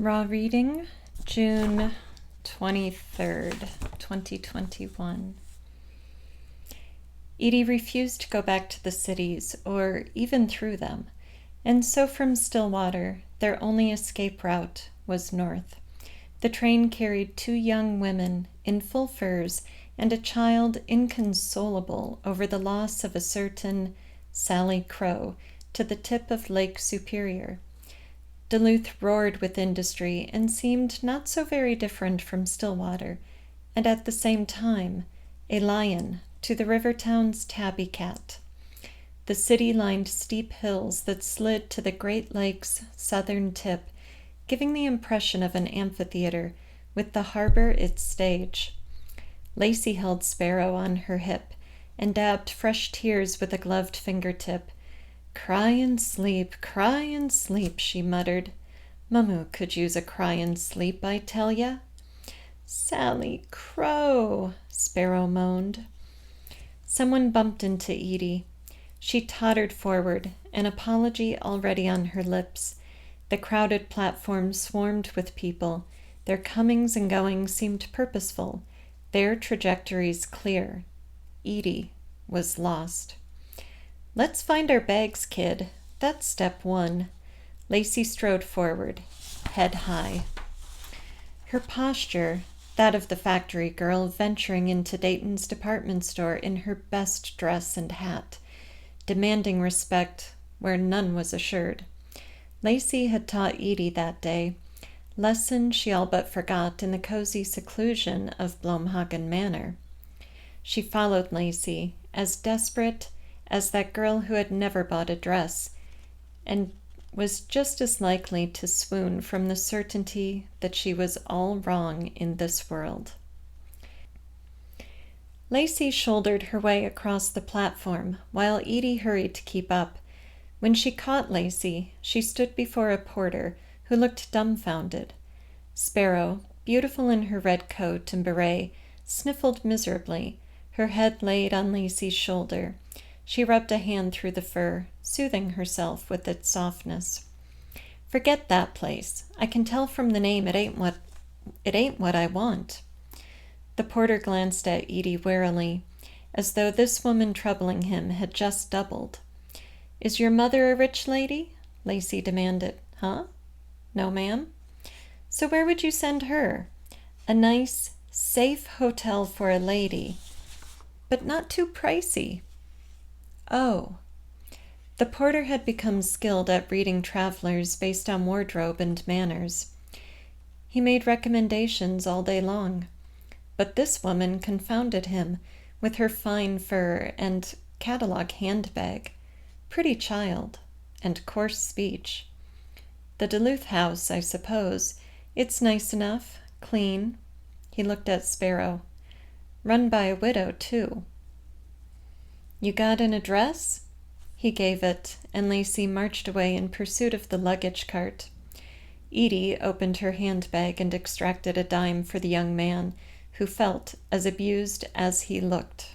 Raw reading, June 23rd, 2021. Edie refused to go back to the cities or even through them, and so from Stillwater, their only escape route was north. The train carried two young women in full furs and a child inconsolable over the loss of a certain Sally Crow to the tip of Lake Superior. Duluth roared with industry and seemed not so very different from Stillwater, and at the same time a lion to the river town's tabby cat. The city lined steep hills that slid to the Great Lakes' southern tip, giving the impression of an amphitheater with the harbor its stage. Lacey held Sparrow on her hip and dabbed fresh tears with a gloved fingertip. "Cry and sleep," she muttered. "Mamu could use a cry and sleep, I tell ya." "Sally Crow," Sparrow moaned. Someone bumped into Edie. She tottered forward, an apology already on her lips. The crowded platform swarmed with people. Their comings and goings seemed purposeful, their trajectories clear. Edie was lost. "Let's find our bags, kid. That's step one." Lacey strode forward, head high. Her posture, that of the factory girl venturing into Dayton's department store in her best dress and hat, demanding respect where none was assured. Lacey had taught Edie that day, lesson she all but forgot in the cozy seclusion of Blomhagen Manor. She followed Lacey, as desperate as that girl who had never bought a dress, and was just as likely to swoon from the certainty that she was all wrong in this world. Lacey shouldered her way across the platform, while Edie hurried to keep up. When she caught Lacey, she stood before a porter who looked dumbfounded. Sparrow, beautiful in her red coat and beret, sniffled miserably, her head laid on Lacey's shoulder. She rubbed a hand through the fur, soothing herself with its softness. "Forget that place. I can tell from the name it ain't what I want." The porter glanced at Edie warily, as though this woman troubling him had just doubled. "Is your mother a rich lady?" Lacey demanded. "Huh? No, ma'am." "So where would you send her?" "A nice, safe hotel for a lady, but not too pricey." "Oh." The porter had become skilled at reading travelers based on wardrobe and manners. He made recommendations all day long. But this woman confounded him with her fine fur and catalog handbag, pretty child, and coarse speech. "The Duluth house, I suppose. It's nice enough, clean." He looked at Sparrow. "Run by a widow, too." "You got an address?" He gave it, and Lacey marched away in pursuit of the luggage cart. Edie opened her handbag and extracted a dime for the young man, who felt as abused as he looked.